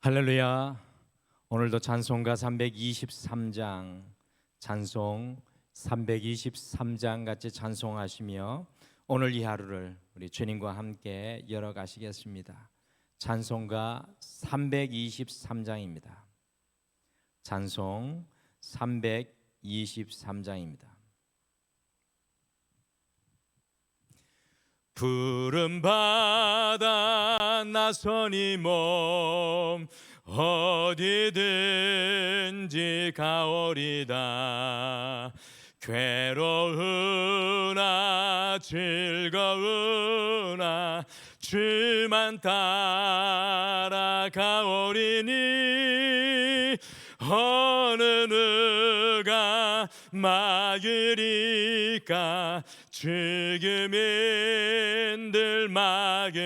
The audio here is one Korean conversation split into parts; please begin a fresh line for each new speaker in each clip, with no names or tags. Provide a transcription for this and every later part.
할렐루야. 오늘도 찬송가 323장, 찬송 323장 같이 찬송하시며 오늘 이 하루를 우리 주님과 함께 열어가시겠습니다. 찬송가 323장입니다. 찬송 323장입니다. 푸른 바다 나서니 몸 어디든지 가오리다. 괴로우나 즐거우나 주만 따라가오리니 어느 누가 막으리까. 죽음인들 막으리까.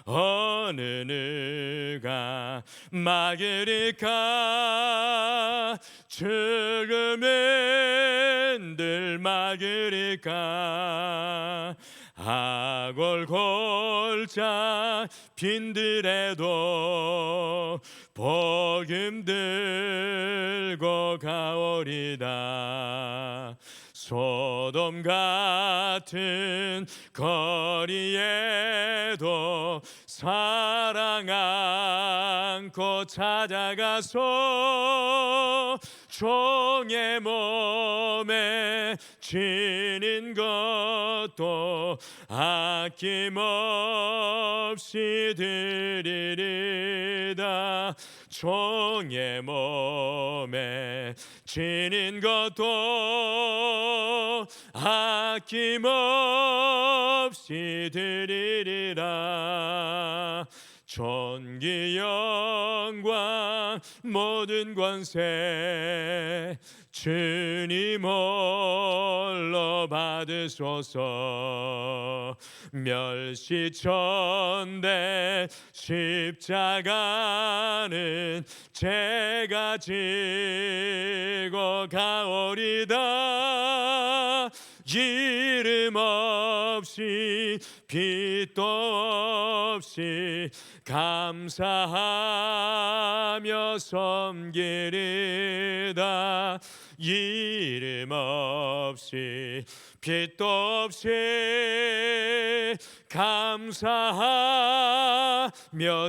어느 누가 막으리까. 죽음인들 막으리까. 아골골짝 빈들에도 복음 들고 가오리다. 소돔 같은 거리에도 사랑 안고 찾아가서 종의 몸에 지닌 것도 아낌없이 드리리다. 종의 몸에 지닌 것도 아낌없이 드리리라. 존귀 영광 모든 권세 주님 홀로 받으소서. 멸시천대 십자가는 제가 지고 가오리다. 이름 없이 빛도 없이 감사하며 섬기리다. 이름 없이 빛도 없이 감사하며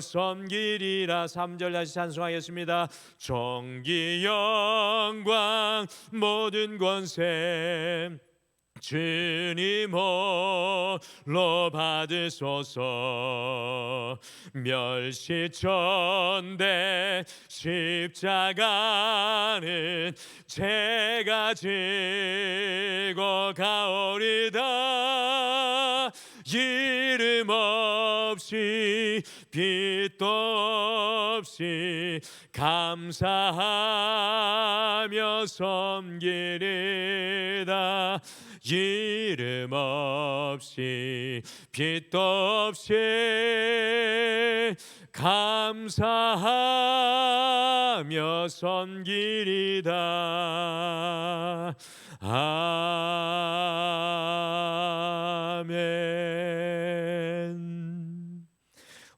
섬기리라. 3절 다시 찬송하겠습니다. 존귀 영광 모든 권세 주님 홀로 받으소서. 멸시천대 십자가는 제가 지고 가오리다. 이름 없이 빛도 없이 감사하며 섬기리다. 이름 없이 빛도 없이 감사하며 섬기리다. 아멘.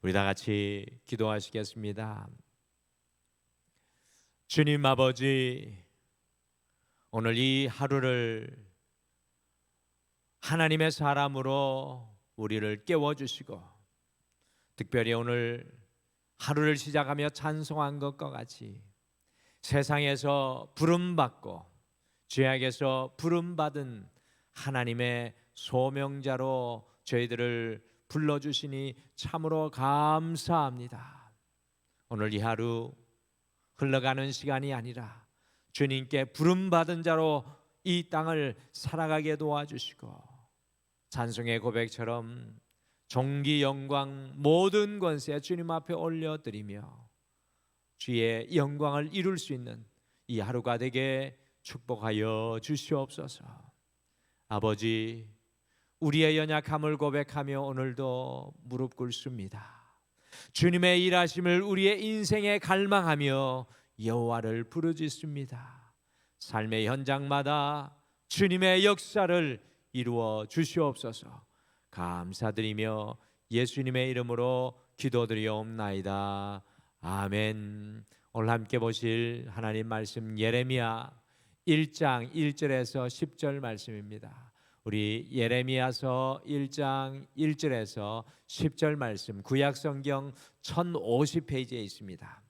우리 다 같이 기도하시겠습니다. 주님 아버지, 오늘 이 하루를 하나님의 사람으로 우리를 깨워주시고, 특별히 오늘 하루를 시작하며 찬송한 것과 같이 세상에서 부름받고 죄악에서 부름받은 하나님의 소명자로 저희들을 불러주시니 참으로 감사합니다. 오늘 이 하루 흘러가는 시간이 아니라 주님께 부름받은 자로 이 땅을 살아가게 도와주시고, 찬송의 고백처럼 존귀 영광 모든 권세 주님 앞에 올려드리며 주의 영광을 이룰 수 있는 이 하루가 되게 축복하여 주시옵소서. 아버지, 우리의 연약함을 고백하며 오늘도 무릎 꿇습니다. 주님의 일하심을 우리의 인생에 갈망하며 여호와를 부르짖습니다. 삶의 현장마다 주님의 역사를 이루어 주시옵소서. 감사드리며 예수님의 이름으로 기도드리옵나이다. 아멘. 오늘 함께 보실 하나님 말씀 예레미야 1장 1절에서 10절 말씀입니다. 우리 예레미야서 1장 1절에서 10절 말씀 구약성경 1050페이지에 있습니다.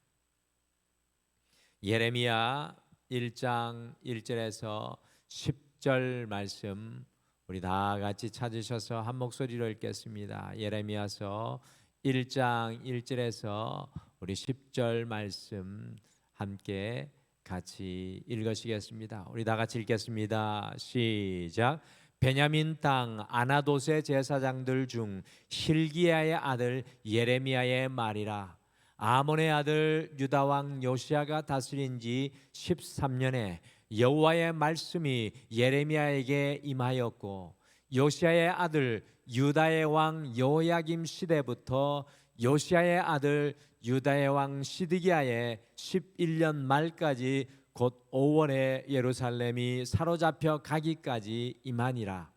예레미야 1장 1절에서 10절 말씀 우리 다 같이 찾으셔서 한 목소리로 읽겠습니다. 예레미야서 1장 1절에서 우리 10절 말씀 함께 같이 읽으시겠습니다. 우리 다 같이 읽겠습니다. 시작. 베냐민 땅 아나돗의 제사장들 중 hil기야의 아들 예레미야의 말이라. 아몬의 아들 유다 왕 요시야가 다스린 지 13년에 여호와의 말씀이 예레미야에게 임하였고, 요시야의 아들 유다의 왕 여호야김 시대부터 요시야의 아들 유다의 왕 시드기야의 11년 말까지 곧 5월에 예루살렘이 사로잡혀 가기까지 임하니라.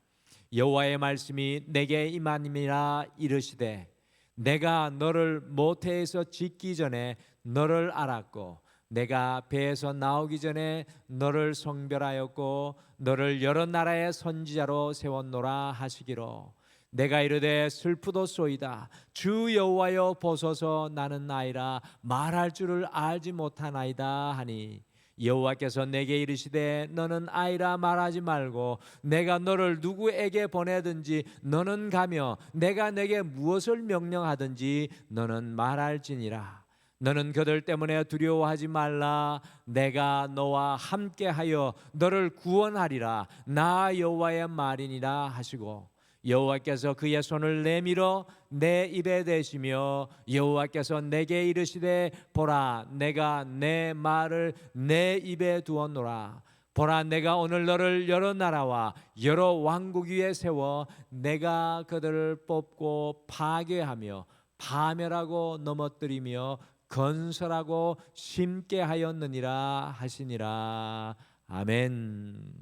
여호와의 말씀이 내게 임하니라 이르시되, 내가 너를 모태에서 짓기 전에 너를 알았고, 내가 배에서 나오기 전에 너를 성별하였고, 너를 여러 나라의 선지자로 세웠노라 하시기로. 내가 이르되 슬프도소이다. 주 여호와여 보소서, 나는 나이라 말할 줄을 알지 못하나이다 하니, 여호와께서 내게 이르시되 너는 아이라 말하지 말고 내가 너를 누구에게 보내든지 너는 가며 내가 내게 무엇을 명령하든지 너는 말할지니라. 너는 그들 때문에 두려워하지 말라. 내가 너와 함께하여 너를 구원하리라. 나 여호와의 말이니라 하시고, 여호와께서 그의 손을 내밀어 내 입에 대시며 여호와께서 내게 이르시되, 보라, 내가 내 말을 내 입에 두었노라. 보라, 내가 오늘 너를 여러 나라와 여러 왕국 위에 세워 내가 그들을 뽑고 파괴하며 파멸하고 넘어뜨리며 건설하고 심게 하였느니라 하시니라. 아멘.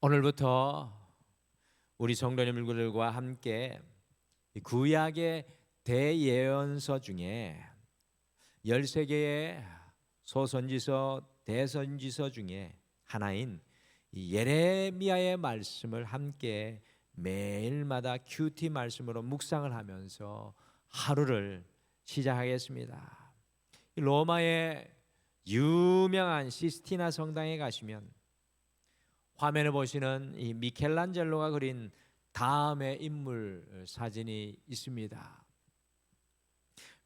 오늘부터 우리 성도님들과 함께 구약의 대예언서 중에 13개의 소선지서 대선지서 중에 하나인 이 예레미야의 말씀을 함께 매일마다 큐티 말씀으로 묵상을 하면서 하루를 시작하겠습니다. 로마의 유명한 시스티나 성당에 가시면 화면에 보시는 이 미켈란젤로가 그린 다음의 인물 사진이 있습니다.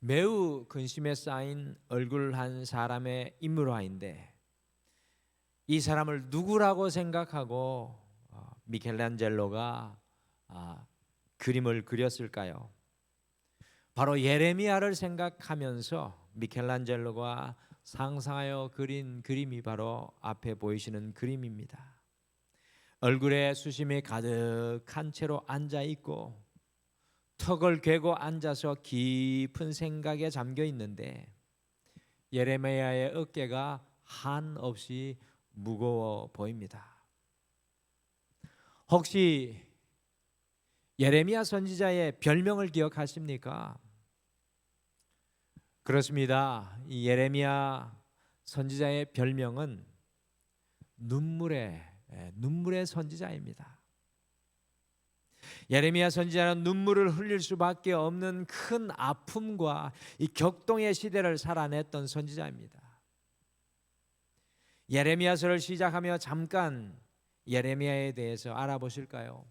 매우 근심에 쌓인 얼굴 한 사람의 인물화인데, 이 사람을 누구라고 생각하고 미켈란젤로가 그림을 그렸을까요? 바로 예레미야를 생각하면서 미켈란젤로가 상상하여 그린 그림이 바로 앞에 보이시는 그림입니다. 얼굴에 수심이 가득한 채로 앉아 있고 턱을 괴고 앉아서 깊은 생각에 잠겨 있는데, 예레미야의 어깨가 한없이 무거워 보입니다. 혹시 예레미야 선지자의 별명을 기억하십니까? 그렇습니다. 이 예레미야 선지자의 별명은 눈물의 선지자입니다. 예레미야 선지자는 눈물을 흘릴 수밖에 없는 큰 아픔과 이 격동의 시대를 살아냈던 선지자입니다. 예레미야서를 시작하며 잠깐 예레미야에 대해서 알아보실까요?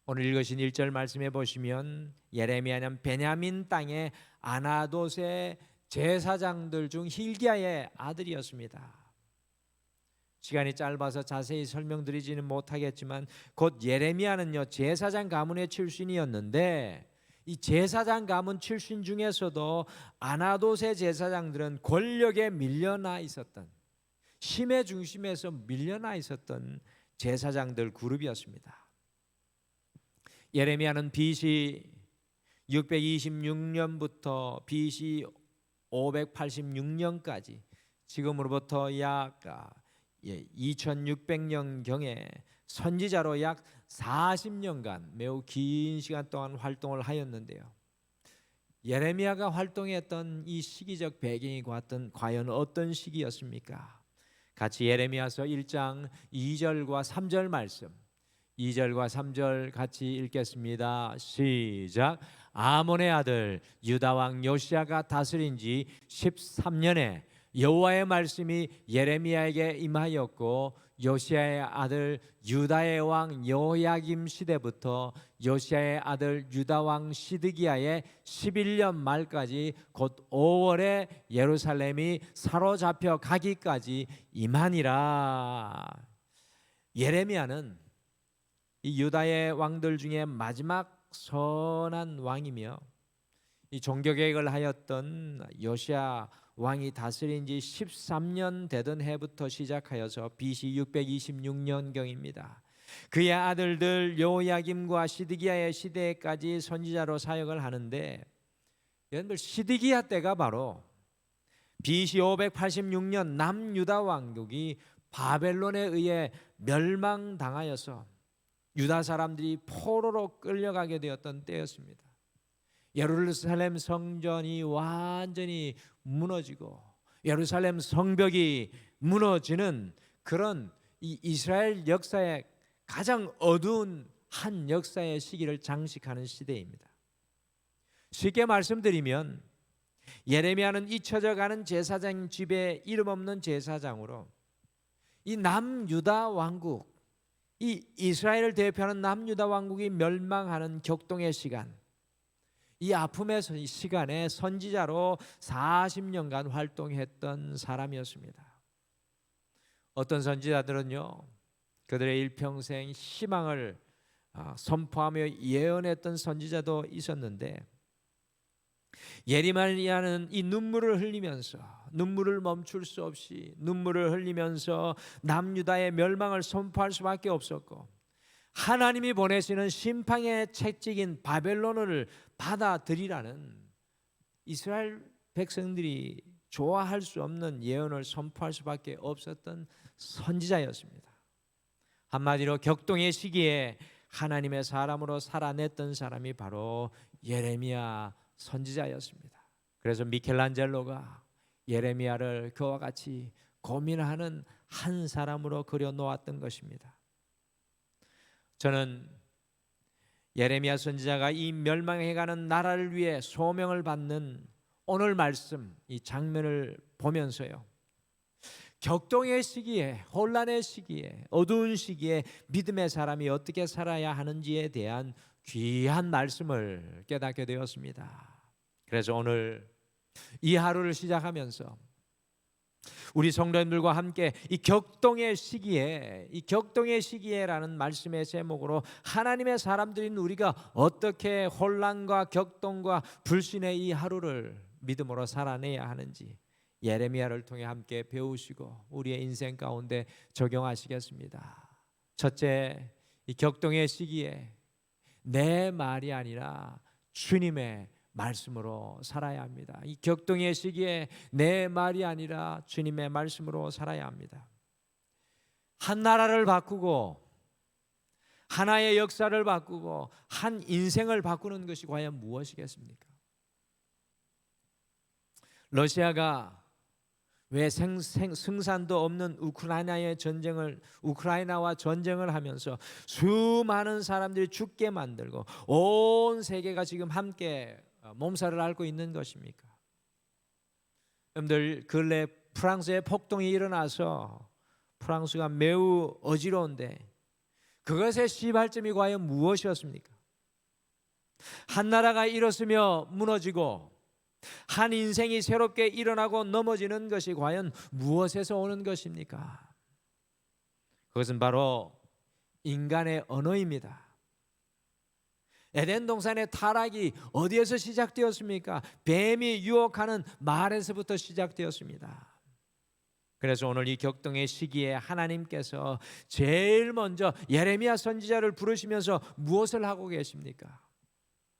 오늘 읽으신 1절 말씀해 보시면 예레미야는 베냐민 땅의 아나돗의 제사장들 중 hil기야의 아들이었습니다. 시간이 짧아서 자세히 설명드리지는 못하겠지만 곧 예레미야는요 제사장 가문의 출신이었는데, 이 제사장 가문 출신 중에서도 아나돗의 제사장들은 권력에 밀려나 있었던, 힘의 중심에서 밀려나 있었던 제사장들 그룹이었습니다. 예레미야는 BC 626년부터 BC 586년까지 지금으로부터 약 2600년경에 선지자로 약 40년간 매우 긴 시간 동안 활동을 하였는데요, 예레미야가 활동했던 이 시기적 배경이 과연 어떤 시기였습니까? 같이 예레미야서 1장 2절과 3절 말씀, 2절과 3절 같이 읽겠습니다. 시작. 아몬의 아들 유다 왕 요시야가 다스린 지 13년에 여호와의 말씀이 예레미야에게 임하였고, 요시야의 아들 유다의 왕 여호야김 시대부터 요시야의 아들 유다 왕 시드기야의 11년 말까지 곧 5월에 예루살렘이 사로잡혀 가기까지 임하니라. 예레미야는 이 유다의 왕들 중에 마지막 선한 왕이며, 이 종교개혁을 하였던 요시야 왕이 다스린 지 13년 되던 해부터 시작하여서 BC 626년경입니다. 그의 아들들 여호야김과 시드기야의 시대까지 선지자로 사역을 하는데, 여러분들 시드기야 때가 바로 BC 586년 남유다 왕국이 바벨론에 의해 멸망당하여서 유다 사람들이 포로로 끌려가게 되었던 때였습니다. 예루살렘 성전이 완전히 무너지고 예루살렘 성벽이 무너지는 그런 이 이스라엘 역사의 가장 어두운 한 역사의 시기를 장식하는 시대입니다. 쉽게 말씀드리면 예레미야는 잊혀져가는 제사장 집에 이름 없는 제사장으로 이 남유다 왕국, 이 이스라엘을 대표하는 남유다 왕국이 멸망하는 격동의 시간, 이 아픔의 시간에 선지자로 40년간 활동했던 사람이었습니다. 어떤 선지자들은요, 그들의 일평생 희망을 선포하며 예언했던 선지자도 있었는데, 예레미야는 이 눈물을 흘리면서, 눈물을 멈출 수 없이 눈물을 흘리면서 남유다의 멸망을 선포할 수밖에 없었고, 하나님이 보내시는 심판의 채찍인 바벨론을 받아들이라는 이스라엘 백성들이 좋아할 수 없는 예언을 선포할 수밖에 없었던 선지자였습니다. 한마디로 격동의 시기에 하나님의 사람으로 살아냈던 사람이 바로 예레미야 선지자였습니다. 그래서 미켈란젤로가 예레미야를 그와 같이 고민하는 한 사람으로 그려놓았던 것입니다. 저는 예레미야 선지자가 이 멸망해가는 나라를 위해 소명을 받는 오늘 말씀, 이 장면을 보면서요, 격동의 시기에, 혼란의 시기에, 어두운 시기에 믿음의 사람이 어떻게 살아야 하는지에 대한 귀한 말씀을 깨닫게 되었습니다. 그래서 오늘 이 하루를 시작하면서 우리 성도님들과 함께 이 격동의 시기에라는 말씀의 제목으로 하나님의 사람들인 우리가 어떻게 혼란과 격동과 불신의 이 하루를 믿음으로 살아내야 하는지 예레미야를 통해 함께 배우시고 우리의 인생 가운데 적용하시겠습니다. 첫째, 이 격동의 시기에 내 말이 아니라 주님의 말씀으로 살아야 합니다. 이 격동의 시기에 내 말이 아니라 주님의 말씀으로 살아야 합니다. 한 나라를 바꾸고 하나의 역사를 바꾸고 한 인생을 바꾸는 것이 과연 무엇이겠습니까? 러시아가 왜 승산도 없는 우크라이나와 전쟁을 하면서 수많은 사람들이 죽게 만들고 온 세계가 지금 함께 몸살을 앓고 있는 것입니까? 여러분들, 근래 프랑스에 폭동이 일어나서 프랑스가 매우 어지러운데 그것의 시발점이 과연 무엇이었습니까? 한 나라가 일었으며 무너지고 한 인생이 새롭게 일어나고 넘어지는 것이 과연 무엇에서 오는 것입니까? 그것은 바로 인간의 언어입니다. 에덴 동산의 타락이 어디에서 시작되었습니까? 뱀이 유혹하는 말에서부터 시작되었습니다. 그래서 오늘 이 격동의 시기에 하나님께서 제일 먼저 예레미야 선지자를 부르시면서 무엇을 하고 계십니까?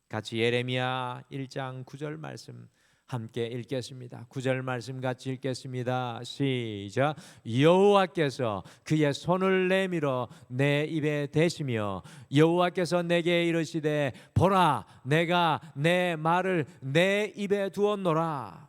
같이 예레미야 1장 9절 말씀 함께 읽겠습니다. 9절 말씀 같이 읽겠습니다. 시작. 여호와께서 그의 손을 내밀어 내 입에 대시며 여호와께서 내게 이르시되 보라 내가 내 말을 내 입에 두었노라.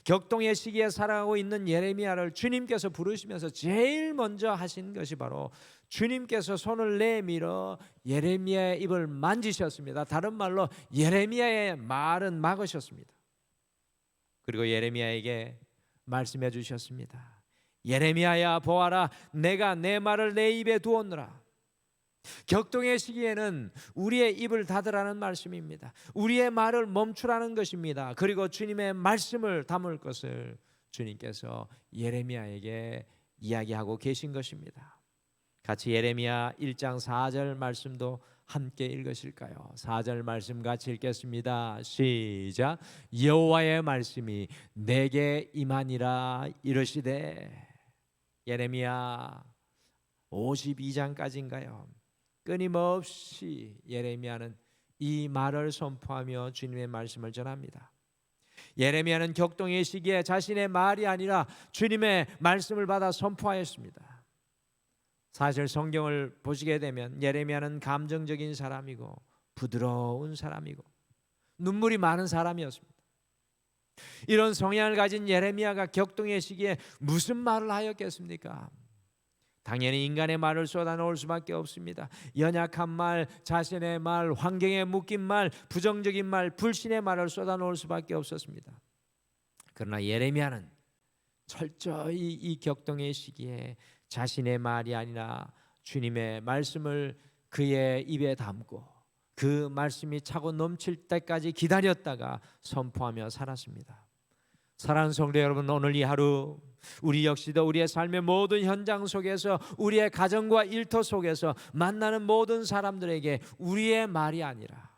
격동의 시기에 살아가고 있는 예레미야를 주님께서 부르시면서 제일 먼저 하신 것이 바로 주님께서 손을 내밀어 예레미야의 입을 만지셨습니다. 다른 말로 예레미야의 말은 막으셨습니다. 그리고 예레미야에게 말씀해 주셨습니다. 예레미야야 보아라 내가 내 말을 내 입에 두었노라. 격동의 시기에는 우리의 입을 닫으라는 말씀입니다. 우리의 말을 멈추라는 것입니다. 그리고 주님의 말씀을 담을 것을 주님께서 예레미야에게 이야기하고 계신 것입니다. 같이 예레미야 1장 4절 말씀도 함께 읽으실까요? 4절 말씀 같이 읽겠습니다. 시작. 여호와의 말씀이 내게 임하니라 이르시되. 예레미야 52장까지인가요? 끊임없이 예레미야는 이 말을 선포하며 주님의 말씀을 전합니다. 예레미야는 격동의 시기에 자신의 말이 아니라 주님의 말씀을 받아 선포하였습니다. 사실 성경을 보시게 되면 예레미야는 감정적인 사람이고 부드러운 사람이고 눈물이 많은 사람이었습니다. 이런 성향을 가진 예레미야가 격동의 시기에 무슨 말을 하였겠습니까? 당연히 인간의 말을 쏟아놓을 수밖에 없습니다. 연약한 말, 자신의 말, 환경에 묶인 말, 부정적인 말, 불신의 말을 쏟아놓을 수밖에 없었습니다. 그러나 예레미야는 철저히 이 격동의 시기에 자신의 말이 아니라 주님의 말씀을 그의 입에 담고 그 말씀이 차고 넘칠 때까지 기다렸다가 선포하며 살았습니다. 사랑하는 성도 여러분, 오늘 이 하루 우리 역시도 우리의 삶의 모든 현장 속에서 우리의 가정과 일터 속에서 만나는 모든 사람들에게 우리의 말이 아니라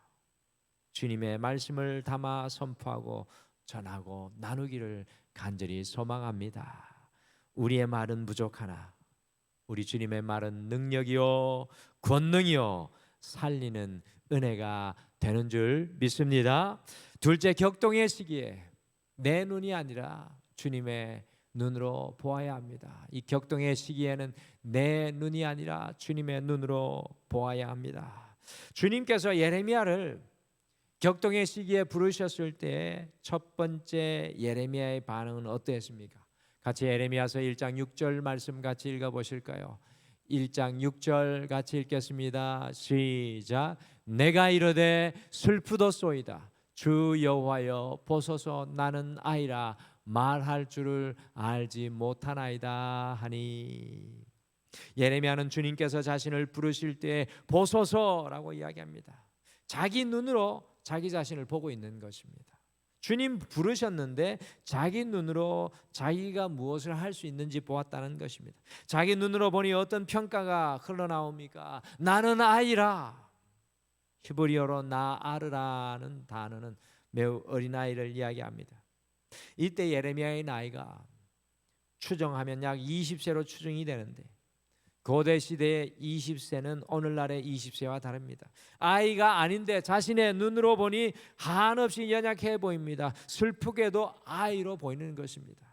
주님의 말씀을 담아 선포하고 전하고 나누기를 간절히 소망합니다. 우리의 말은 부족하나 우리 주님의 말은 능력이요 권능이요 살리는 은혜가 되는 줄 믿습니다. 둘째, 격동의 시기에 내 눈이 아니라 주님의 눈으로 보아야 합니다. 이 격동의 시기에는 내 눈이 아니라 주님의 눈으로 보아야 합니다. 주님께서 예레미야를 격동의 시기에 부르셨을 때 첫 번째 예레미야의 반응은 어떠했습니까? 같이 예레미야서 1장 6절 말씀 같이 읽어보실까요? 1장 6절 같이 읽겠습니다. 시작. 내가 이르되 슬프도소이다. 주 여호와여 보소서 나는 아이라 말할 줄을 알지 못하나이다 하니. 예레미야는 주님께서 자신을 부르실 때 보소서라고 이야기합니다. 자기 눈으로 자기 자신을 보고 있는 것입니다. 주님 부르셨는데 자기 눈으로 자기가 무엇을 할 수 있는지 보았다는 것입니다. 자기 눈으로 보니 어떤 평가가 흘러나옵니까? 나는 아이라. 히브리어로 나아르라는 단어는 매우 어린아이를 이야기합니다. 이때 예레미야의 나이가 추정하면 약 20세로 추정이 되는데 고대 시대의 20세는 오늘날의 20세와 다릅니다. 아이가 아닌데 자신의 눈으로 보니 한없이 연약해 보입니다. 슬프게도 아이로 보이는 것입니다.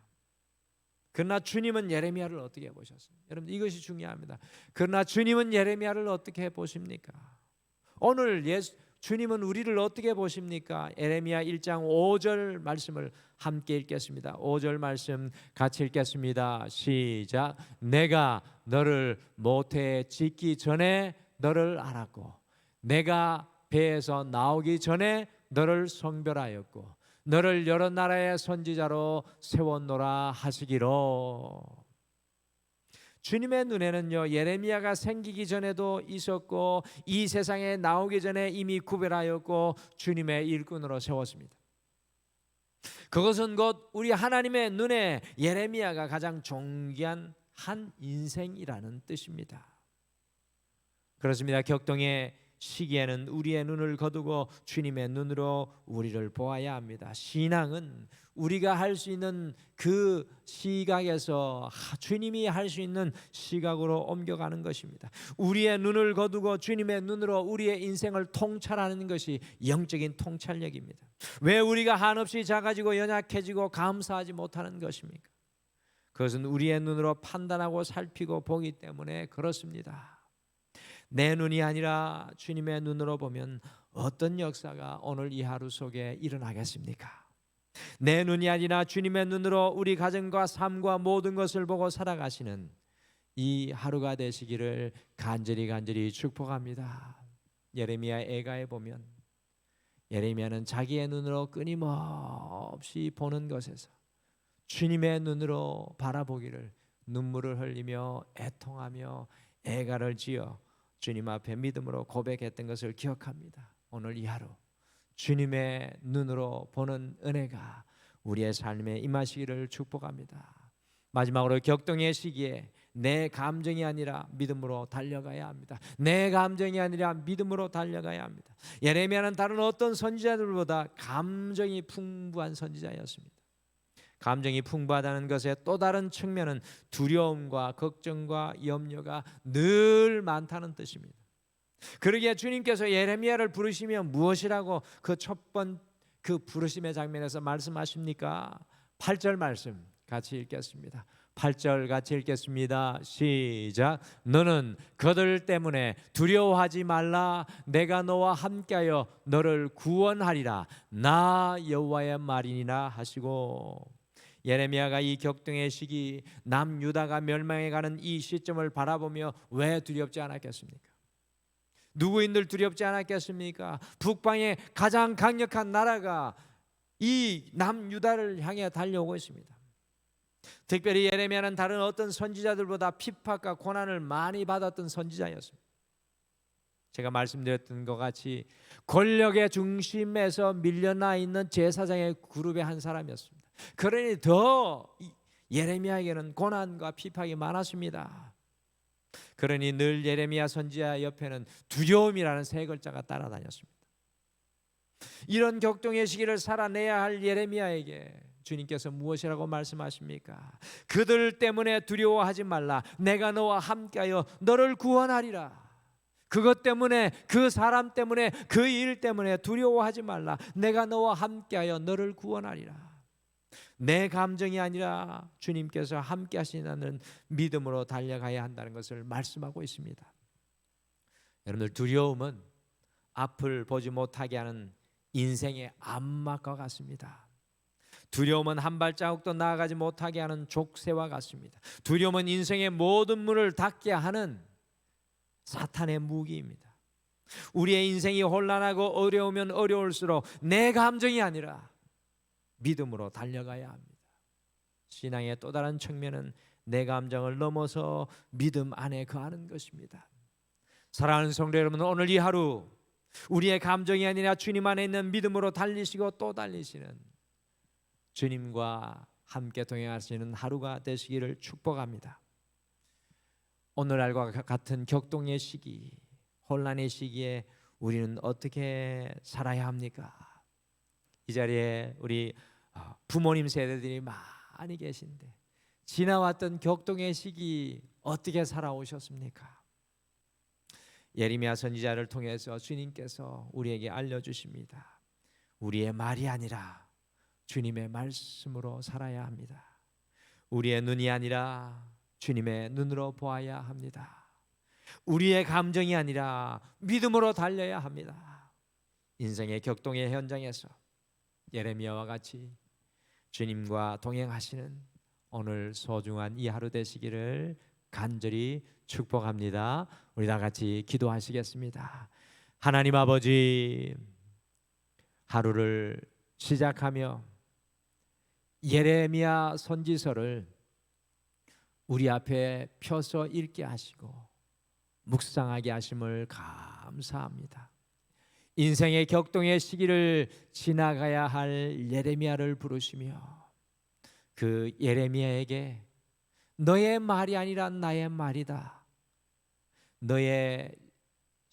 그러나 주님은 예레미야를 어떻게 보셨어요? 여러분 이것이 중요합니다. 그러나 주님은 예레미야를 어떻게 보십니까? 오늘 주님은 우리를 어떻게 보십니까? 예레미야 1장 5절 말씀을 함께 읽겠습니다. 5절 말씀 같이 읽겠습니다. 시작. 내가 너를 모태에 짓기 전에 너를 알았고 내가 배에서 나오기 전에 너를 성별하였고 너를 여러 나라의 선지자로 세웠노라 하시기로. 주님의 눈에는요 예레미야가 생기기 전에도 있었고 이 세상에 나오기 전에 이미 구별하였고 주님의 일꾼으로 세웠습니다. 그것은 곧 우리 하나님의 눈에 예레미야가 가장 존귀한 한 인생이라는 뜻입니다. 그렇습니다. 격동의 시기에는 우리의 눈을 거두고 주님의 눈으로 우리를 보아야 합니다. 신앙은 우리가 할 수 있는 그 시각에서 주님이 할 수 있는 시각으로 옮겨가는 것입니다. 우리의 눈을 거두고 주님의 눈으로 우리의 인생을 통찰하는 것이 영적인 통찰력입니다. 왜 우리가 한없이 작아지고 연약해지고 감사하지 못하는 것입니까? 그것은 우리의 눈으로 판단하고 살피고 보기 때문에 그렇습니다. 내 눈이 아니라 주님의 눈으로 보면 어떤 역사가 오늘 이 하루 속에 일어나겠습니까? 내 눈이 아니라 주님의 눈으로 우리 가정과 삶과 모든 것을 보고 살아가시는 이 하루가 되시기를 간절히 축복합니다. 예레미야 애가에 보면 예레미야는 자기의 눈으로 끊임없이 보는 것에서 주님의 눈으로 바라보기를 눈물을 흘리며 애통하며 애가를 지어 주님 앞에 믿음으로 고백했던 것을 기억합니다. 오늘 이 하루 주님의 눈으로 보는 은혜가 우리의 삶에 임하시기를 축복합니다. 마지막으로 격동의 시기에 내 감정이 아니라 믿음으로 달려가야 합니다. 내 감정이 아니라 믿음으로 달려가야 합니다. 예레미야는 다른 어떤 선지자들보다 감정이 풍부한 선지자였습니다. 감정이 풍부하다는 것의 또 다른 측면은 두려움과 걱정과 염려가 늘 많다는 뜻입니다. 그러기에 주님께서 예레미야를 부르시며 무엇이라고 그 첫 번 그 부르심의 장면에서 말씀하십니까? 8절 말씀 같이 읽겠습니다. 8절 같이 읽겠습니다. 시작. 너는 그들 때문에 두려워하지 말라. 내가 너와 함께하여 너를 구원하리라. 나 여호와의 말이니라 하시고, 예레미야가 이 격동의 시기 남유다가 멸망해가는 이 시점을 바라보며 왜 두렵지 않았겠습니까? 누구인들 두렵지 않았겠습니까? 북방의 가장 강력한 나라가 이 남유다를 향해 달려오고 있습니다. 특별히 예레미야는 다른 어떤 선지자들보다 핍박과 고난을 많이 받았던 선지자였습니다. 제가 말씀드렸던 것 같이 권력의 중심에서 밀려나 있는 제사장의 그룹의 한 사람이었습니다. 그러니 더 예레미야에게는 고난과 핍박이 많았습니다. 그러니 늘 예레미야 선지자 옆에는 두려움이라는 세 글자가 따라다녔습니다. 이런 격동의 시기를 살아내야 할 예레미야에게 주님께서 무엇이라고 말씀하십니까? 그들 때문에 두려워하지 말라. 내가 너와 함께하여 너를 구원하리라. 그것 때문에, 그 사람 때문에, 그 일 때문에 두려워하지 말라. 내가 너와 함께하여 너를 구원하리라. 내 감정이 아니라 주님께서 함께 하시는 믿음으로 달려가야 한다는 것을 말씀하고 있습니다. 여러분들, 두려움은 앞을 보지 못하게 하는 인생의 암막과 같습니다. 두려움은 한 발자국도 나아가지 못하게 하는 족쇄와 같습니다. 두려움은 인생의 모든 문을 닫게 하는 사탄의 무기입니다. 우리의 인생이 혼란하고 어려우면 어려울수록 내 감정이 아니라 믿음으로 달려가야 합니다. 신앙의 또 다른 측면은 내 감정을 넘어서 믿음 안에 거하는 것입니다. 사랑하는 성도 여러분, 오늘 이 하루 우리의 감정이 아니라 주님 안에 있는 믿음으로 달리시고 또 달리시는 주님과 함께 동행하시는 하루가 되시기를 축복합니다. 오늘날과 같은 격동의 시기, 혼란의 시기에 우리는 어떻게 살아야 합니까? 이 자리에 우리 부모님 세대들이 많이 계신데 지나왔던 격동의 시기 어떻게 살아오셨습니까? 예레미야 선지자를 통해서 주님께서 우리에게 알려주십니다. 우리의 말이 아니라 주님의 말씀으로 살아야 합니다. 우리의 눈이 아니라 주님의 눈으로 보아야 합니다. 우리의 감정이 아니라 믿음으로 달려야 합니다. 인생의 격동의 현장에서 예레미야와 같이 주님과 동행하시는 오늘 소중한 이 하루 되시기를 간절히 축복합니다. 우리 다 같이 기도하시겠습니다. 하나님 아버지, 하루를 시작하며 예레미야 선지서를 우리 앞에 펴서 읽게 하시고 묵상하게 하심을 감사합니다. 인생의 격동의 시기를 지나가야 할 예레미야를 부르시며 그 예레미야에게 너의 말이 아니라 나의 말이다. 너의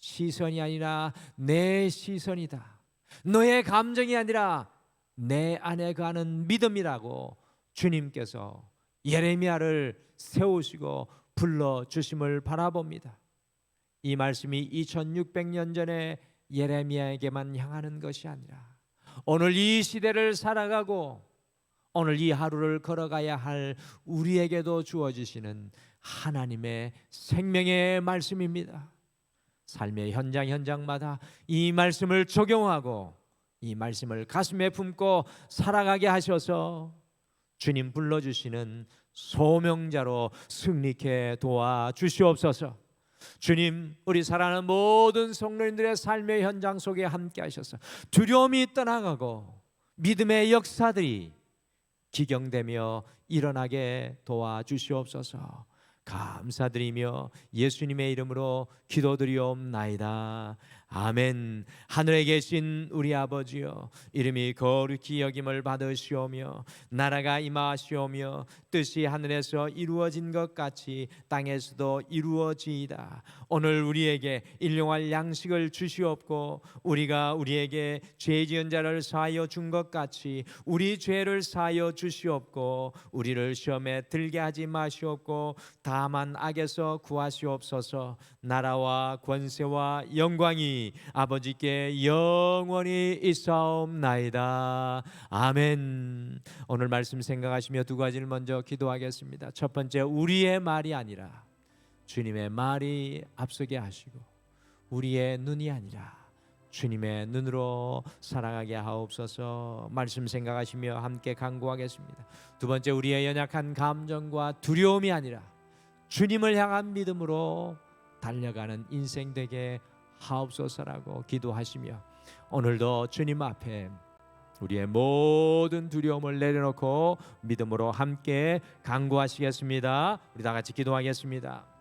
시선이 아니라 내 시선이다. 너의 감정이 아니라 내 안에 거하는 믿음이라고 주님께서 예레미야를 세우시고 불러주심을 바라봅니다. 이 말씀이 2600년 전에 예레미야에게만 향하는 것이 아니라 오늘 이 시대를 살아가고 오늘 이 하루를 걸어가야 할 우리에게도 주어지시는 하나님의 생명의 말씀입니다. 삶의 현장마다 이 말씀을 적용하고 이 말씀을 가슴에 품고 살아가게 하셔서 주님 불러주시는 소명자로 승리케 도와주시옵소서. 주님, 우리 사랑하는 모든 성도님들의 삶의 현장 속에 함께 하셔서 두려움이 떠나가고 믿음의 역사들이 기경되며 일어나게 도와주시옵소서. 감사드리며 예수님의 이름으로 기도드리옵나이다. 아멘. 하늘에 계신 우리 아버지여, 이름이 거룩히 여김을 받으시오며 나라가 임하시오며 뜻이 하늘에서 이루어진 것 같이 땅에서도 이루어지이다. 오늘 우리에게 일용할 양식을 주시옵고 우리가 우리에게 죄 지은 자를 사하여 준 것 같이 우리 죄를 사하여 주시옵고 우리를 시험에 들게 하지 마시옵고 다만 악에서 구하시옵소서. 나라와 권세와 영광이 아버지께 영원히 있사옵나이다. 아멘. 오늘 말씀 생각하시며 두 가지를 먼저 기도하겠습니다. 첫 번째, 우리의 말이 아니라 주님의 말이 앞서게 하시고 우리의 눈이 아니라 주님의 눈으로 살아가게 하옵소서. 말씀 생각하시며 함께 간구하겠습니다. 두 번째, 우리의 연약한 감정과 두려움이 아니라 주님을 향한 믿음으로 달려가는 인생 되게 하옵소서라고 기도하시며 오늘도 주님 앞에 우리의 모든 두려움을 내려놓고 믿음으로 함께 간구하시겠습니다. 우리 다 같이 기도하겠습니다.